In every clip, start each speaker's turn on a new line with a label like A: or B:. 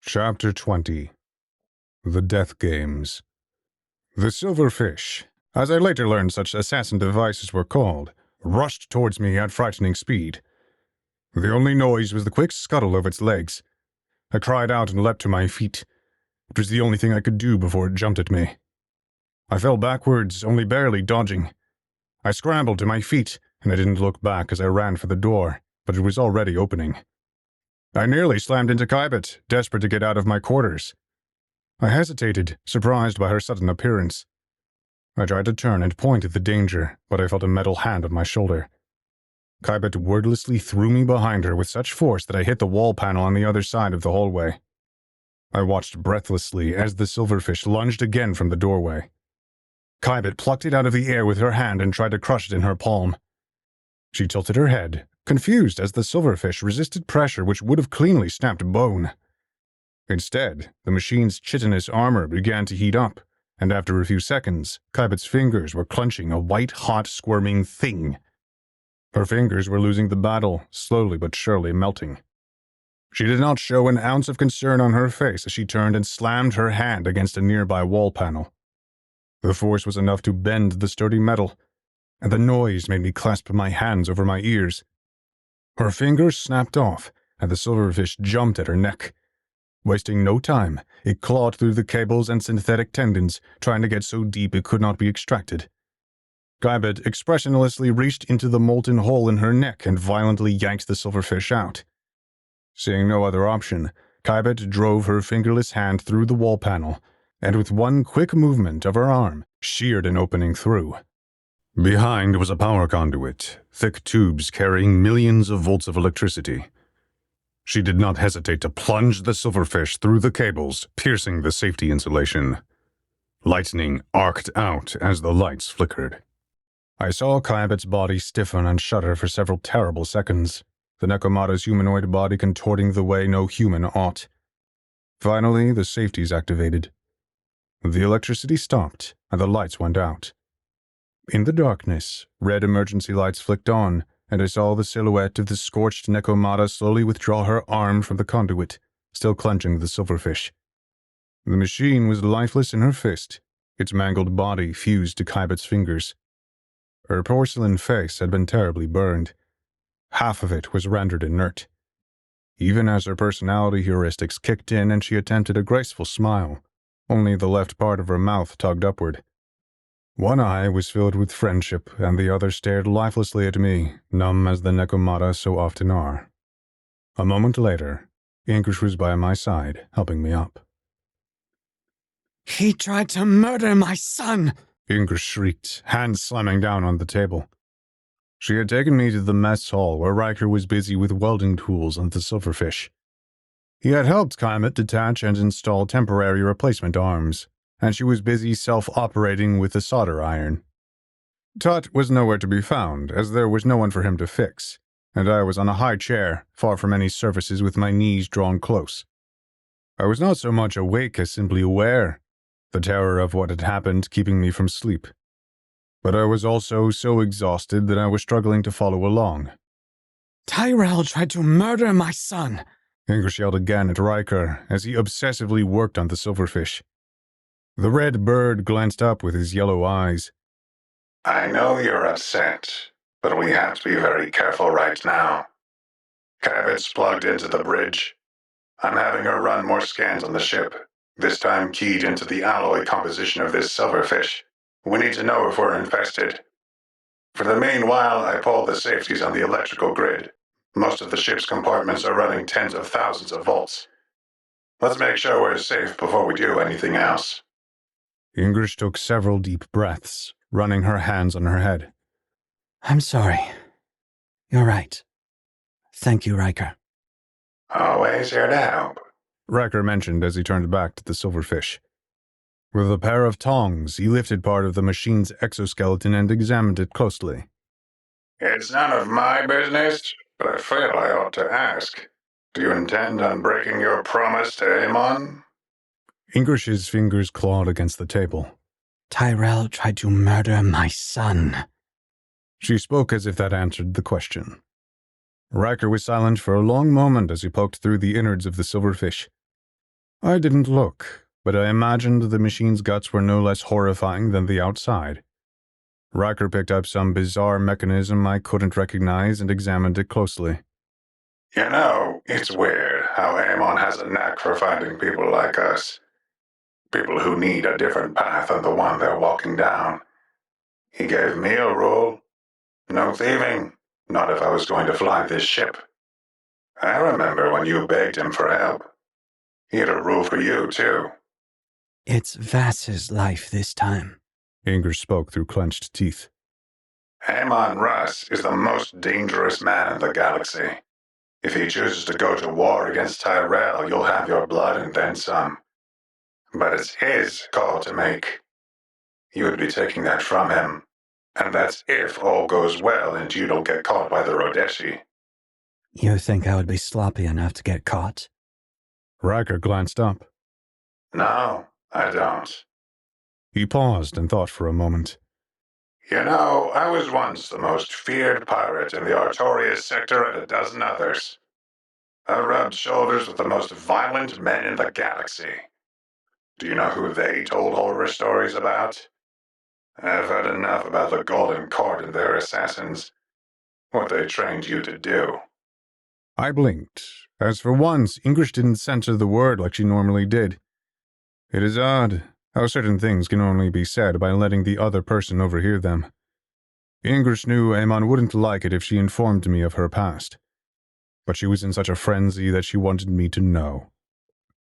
A: Chapter 20. The Death Games. The silverfish, as I later learned such assassin devices were called, rushed towards me at frightening speed. The only noise was the quick scuttle of its legs. I cried out and leapt to my feet. It was the only thing I could do before it jumped at me. I fell backwards, only barely dodging. I scrambled to my feet, and I didn't look back as I ran for the door, but it was already opening. I nearly slammed into Kybet, desperate to get out of my quarters. I hesitated, surprised by her sudden appearance. I tried to turn and point at the danger, but I felt a metal hand on my shoulder. Kybet wordlessly threw me behind her with such force that I hit the wall panel on the other side of the hallway. I watched breathlessly as the silverfish lunged again from the doorway. Kybet plucked it out of the air with her hand and tried to crush it in her palm. She tilted her head, confused as the silverfish resisted pressure which would have cleanly snapped bone. Instead, the machine's chitinous armor began to heat up, and after a few seconds, Kybet's fingers were clenching a white-hot, squirming thing. Her fingers were losing the battle, slowly but surely melting. She did not show an ounce of concern on her face as she turned and slammed her hand against a nearby wall panel. The force was enough to bend the sturdy metal, and the noise made me clasp my hands over my ears. Her fingers snapped off, and the silverfish jumped at her neck. Wasting no time, it clawed through the cables and synthetic tendons, trying to get so deep it could not be extracted. Kybet expressionlessly reached into the molten hole in her neck and violently yanked the silverfish out. Seeing no other option, Kybet drove her fingerless hand through the wall panel, and with one quick movement of her arm, sheared an opening through. Behind was a power conduit, thick tubes carrying millions of volts of electricity. She did not hesitate to plunge the silverfish through the cables, piercing the safety insulation. Lightning arced out as the lights flickered. I saw Kybet's body stiffen and shudder for several terrible seconds, the Nekomata's humanoid body contorting the way no human ought. Finally, the safeties activated. The electricity stopped, and the lights went out. In the darkness, red emergency lights flicked on, and I saw the silhouette of the scorched Nekomata slowly withdraw her arm from the conduit, still clenching the silverfish. The machine was lifeless in her fist, its mangled body fused to Kybet's fingers. Her porcelain face had been terribly burned. Half of it was rendered inert. Even as her personality heuristics kicked in and she attempted a graceful smile, only the left part of her mouth tugged upward. One eye was filled with friendship, and the other stared lifelessly at me, numb as the Nekomata so often are. A moment later, Ingrish was by my side, helping me up.
B: "He tried to murder my son!"
A: Ingrish shrieked, hands slamming down on the table. She had taken me to the mess hall where Riker was busy with welding tools on the silverfish. He had helped Kybet detach and install temporary replacement arms, and she was busy self-operating with the solder iron. Tut was nowhere to be found, as there was no one for him to fix, and I was on a high chair, far from any surfaces with my knees drawn close. I was not so much awake as simply aware, the terror of what had happened keeping me from sleep. But I was also so exhausted that I was struggling to follow along.
B: "Tyrell tried to murder my son!"
A: Ingrish yelled again at Riker as he obsessively worked on the silverfish. The red bird glanced up with his yellow eyes.
C: "I know you're upset, but we have to be very careful right now. Kybet's plugged into the bridge. I'm having her run more scans on the ship, this time keyed into the alloy composition of this silverfish. We need to know if we're infested. For the meanwhile, I pulled the safeties on the electrical grid. Most of the ship's compartments are running tens of thousands of volts. Let's make sure we're safe before we do anything else."
A: Ingrish took several deep breaths, running her hands on her head.
B: "I'm sorry. You're right. Thank you, Riker."
C: "Always here to help,"
A: Riker mentioned as he turned back to the silverfish. With a pair of tongs, he lifted part of the machine's exoskeleton and examined it closely.
C: "It's none of my business, but I feel I ought to ask. Do you intend on breaking your promise to Amon?"
A: Ingrish's fingers clawed against the table.
B: "Tyrell tried to murder my son."
A: She spoke as if that answered the question. Riker was silent for a long moment as he poked through the innards of the silverfish. I didn't look, but I imagined the machine's guts were no less horrifying than the outside. Riker picked up some bizarre mechanism I couldn't recognize and examined it closely.
C: You know, it's weird how Amon has a knack for finding people like us. People who need a different path than the one they're walking down. He gave me a rule. No thieving. Not if I was going to fly this ship. I remember when you begged him for help. He had a rule for you, too.
B: It's Vass's life this time.
A: Inger spoke through clenched teeth.
C: Amon Russ is the most dangerous man in the galaxy. If he chooses to go to war against Tyrell, you'll have your blood and then some. But it's his call to make. You would be taking that from him. And that's if all goes well and you don't get caught by the Rodeshi.
B: You think I would be sloppy enough to get caught?
A: Riker glanced up.
C: No, I don't.
A: He paused and thought for a moment.
C: You know, I was once the most feared pirate in the Artorias sector and a dozen others. I rubbed shoulders with the most violent men in the galaxy. Do you know who they told horror stories about? I've heard enough about the Golden Court and their assassins. What they trained you to do.
A: I blinked, as for once English didn't censor the word like she normally did. It is odd how certain things can only be said by letting the other person overhear them. English knew Amon wouldn't like it if she informed me of her past. But she was in such a frenzy that she wanted me to know.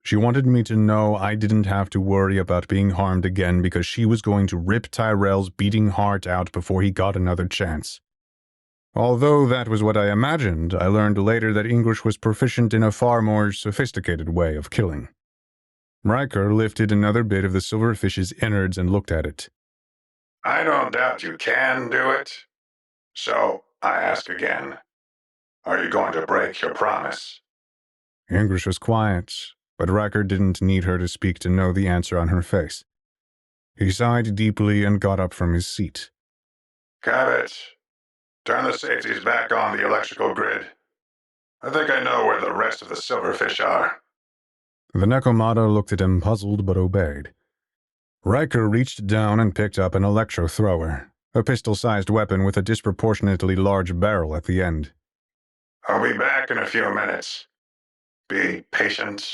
A: She wanted me to know I didn't have to worry about being harmed again because she was going to rip Tyrell's beating heart out before he got another chance. Although that was what I imagined, I learned later that English was proficient in a far more sophisticated way of killing. Riker lifted another bit of the silverfish's innards and looked at it.
C: I don't doubt you can do it. So, I ask again. Are you going to break your promise?
A: English was quiet, but Riker didn't need her to speak to know the answer on her face. He sighed deeply and got up from his seat.
C: Cabot, turn the safeties back on the electrical grid. I think I know where the rest of the silverfish are.
A: The Nekomata looked at him puzzled but obeyed. Riker reached down and picked up an electro thrower, a pistol-sized weapon with a disproportionately large barrel at the end.
C: I'll be back in a few minutes. Be patient.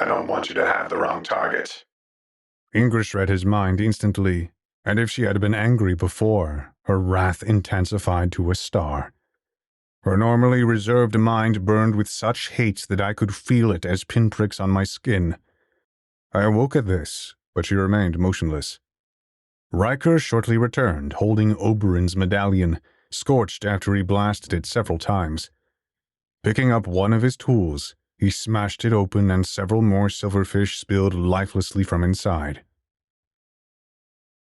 C: I don't want you to have the wrong target.
A: English read his mind instantly, and if she had been angry before, her wrath intensified to a star. Her normally reserved mind burned with such hate that I could feel it as pinpricks on my skin. I awoke at this, but she remained motionless. Riker shortly returned, holding Oberyn's medallion, scorched after he blasted it several times. Picking up one of his tools, he smashed it open and several more silverfish spilled lifelessly from inside.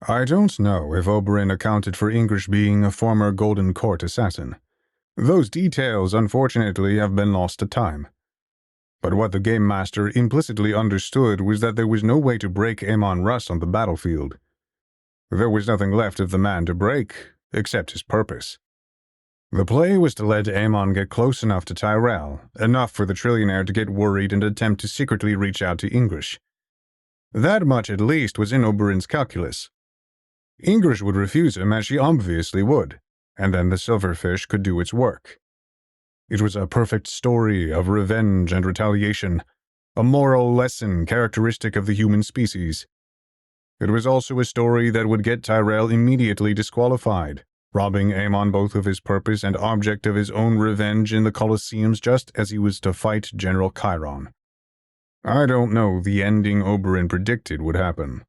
A: I don't know if Oberyn accounted for English being a former Golden Court assassin. Those details, unfortunately, have been lost to time. But what the Game Master implicitly understood was that there was no way to break Amon Russ on the battlefield. There was nothing left of the man to break, except his purpose. The play was to let Amon get close enough to Tyrell, enough for the trillionaire to get worried and attempt to secretly reach out to English. That much, at least, was in Oberyn's calculus. English would refuse him, as she obviously would, and then the silverfish could do its work. It was a perfect story of revenge and retaliation, a moral lesson characteristic of the human species. It was also a story that would get Tyrell immediately disqualified, robbing Amon both of his purpose and object of his own revenge in the Colosseums just as he was to fight General Chiron. I don't know the ending Oberyn predicted would happen.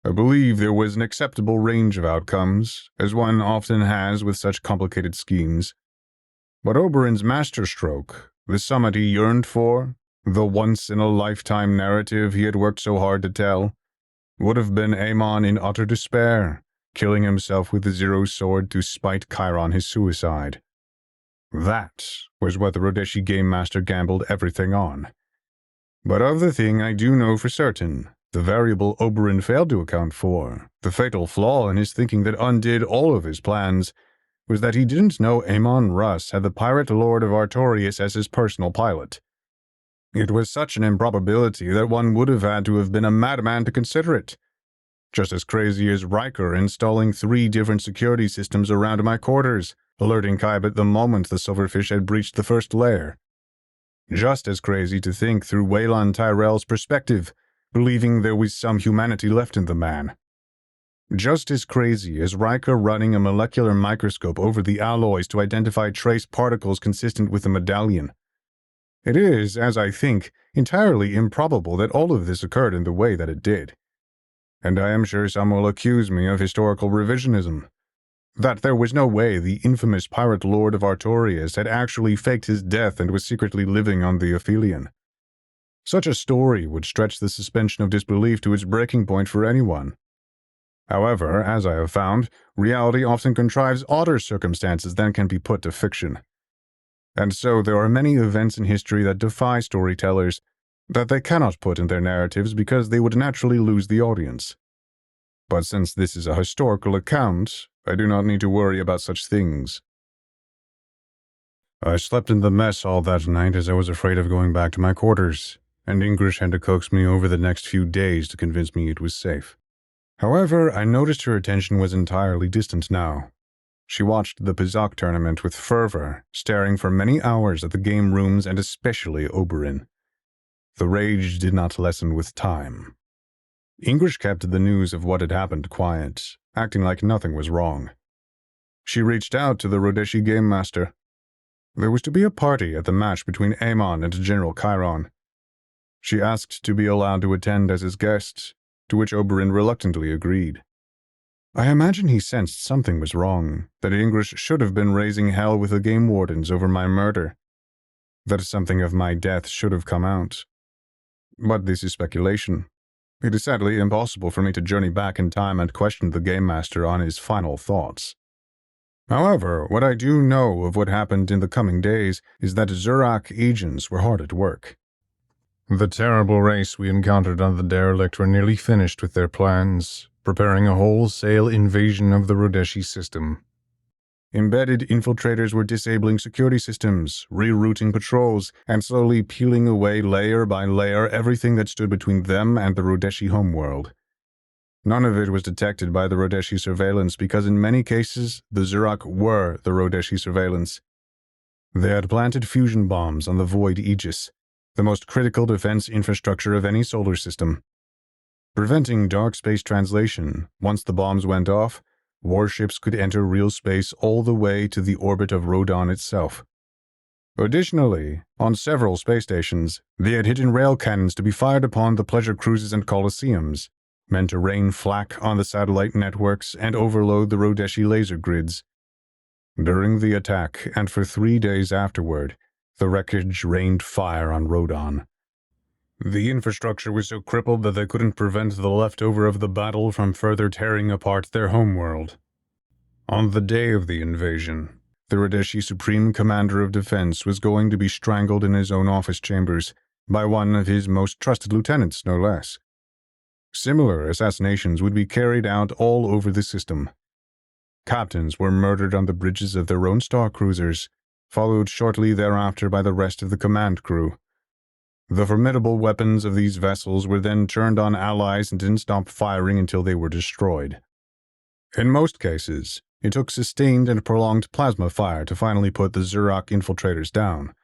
A: I believe there was an acceptable range of outcomes, as one often has with such complicated schemes. But Oberyn's masterstroke, the summit he yearned for, the once-in-a-lifetime narrative he had worked so hard to tell, would have been Amon in utter despair, killing himself with the Zero Sword to spite Chiron his suicide. That was what the Rodeshi Game Master gambled everything on. But of the thing I do know for certain, the variable Oberyn failed to account for, the fatal flaw in his thinking that undid all of his plans, was that he didn't know Amon Russ had the pirate lord of Artorias as his personal pilot. It was such an improbability that one would have had to have been a madman to consider it. Just as crazy as Riker installing 3 different security systems around my quarters, alerting Kybit the moment the silverfish had breached the first layer. Just as crazy to think through Waylon Tyrell's perspective, believing there was some humanity left in the man. Just as crazy as Riker running a molecular microscope over the alloys to identify trace particles consistent with the medallion. It is, as I think, entirely improbable that all of this occurred in the way that it did. And I am sure some will accuse me of historical revisionism. That there was no way the infamous pirate lord of Artorias had actually faked his death and was secretly living on the Aphelion. Such a story would stretch the suspension of disbelief to its breaking point for anyone. However, as I have found, reality often contrives odder circumstances than can be put to fiction. And so there are many events in history that defy storytellers, that they cannot put in their narratives because they would naturally lose the audience. But since this is a historical account, I do not need to worry about such things. I slept in the mess all that night as I was afraid of going back to my quarters, and English had to coax me over the next few days to convince me it was safe. However, I noticed her attention was entirely distant now. She watched the Pizak tournament with fervor, staring for many hours at the game rooms and especially Oberyn. The rage did not lessen with time. English kept the news of what had happened quiet, acting like nothing was wrong. She reached out to the Rodeshi game master. There was to be a party at the match between Aemon and General Chiron. She asked to be allowed to attend as his guest, to which Oberyn reluctantly agreed. I imagine he sensed something was wrong, that English should have been raising hell with the game wardens over my murder, that something of my death should have come out. But this is speculation. It is sadly impossible for me to journey back in time and question the game master on his final thoughts. However, what I do know of what happened in the coming days is that Zurak agents were hard at work. The terrible race we encountered on the derelict were nearly finished with their plans, preparing a wholesale invasion of the Rodeshi system. Embedded infiltrators were disabling security systems, rerouting patrols, and slowly peeling away layer by layer everything that stood between them and the Rodeshi homeworld. None of it was detected by the Rodeshi surveillance because in many cases the Zurak were the Rodeshi surveillance. They had planted fusion bombs on the Void Aegis, the most critical defense infrastructure of any solar system. Preventing dark space translation, once the bombs went off, warships could enter real space all the way to the orbit of Rodon itself. Additionally, on several space stations, they had hidden rail cannons to be fired upon the pleasure cruises and colosseums, meant to rain flak on the satellite networks and overload the Rodeshi laser grids. During the attack, and for 3 days afterward, the wreckage rained fire on Rodon. The infrastructure was so crippled that they couldn't prevent the leftover of the battle from further tearing apart their homeworld. On the day of the invasion, the Rodeshi Supreme Commander of Defense was going to be strangled in his own office chambers by one of his most trusted lieutenants, no less. Similar assassinations would be carried out all over the system. Captains were murdered on the bridges of their own star cruisers, followed shortly thereafter by the rest of the command crew. The formidable weapons of these vessels were then turned on allies and didn't stop firing until they were destroyed. In most cases, it took sustained and prolonged plasma fire to finally put the Zurak infiltrators down.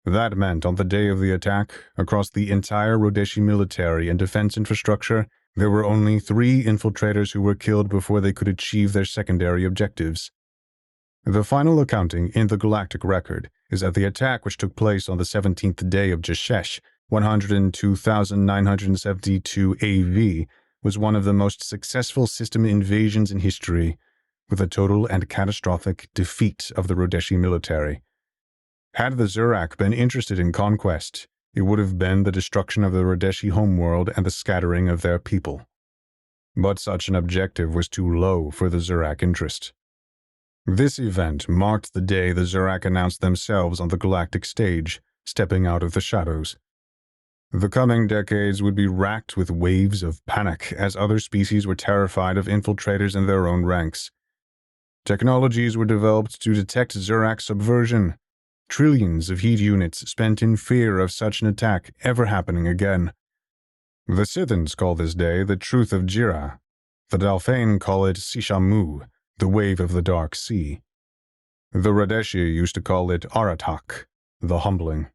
A: That meant on the day of the attack, across the entire Rodeshi military and defense infrastructure, there were only 3 infiltrators who were killed before they could achieve their secondary objectives. The final accounting in the galactic record is that the attack which took place on the 17th day of Jashesh, 102,972 AV, was one of the most successful system invasions in history, with a total and catastrophic defeat of the Rodeshi military. Had the Zurak been interested in conquest, it would have been the destruction of the Rodeshi homeworld and the scattering of their people. But such an objective was too low for the Zurak interest. This event marked the day the Zurak announced themselves on the galactic stage, stepping out of the shadows. The coming decades would be racked with waves of panic as other species were terrified of infiltrators in their own ranks. Technologies were developed to detect Zurak subversion, Trillions of heat units spent in fear of such an attack ever happening again. The Scythians call this day the Truth of Jira. The Dalfane call it Sishamu, the Wave of the Dark Sea. The Radeshi used to call it Aratak, the Humbling.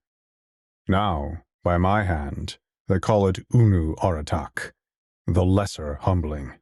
A: Now, by my hand, they call it Unu Aratak, the Lesser Humbling.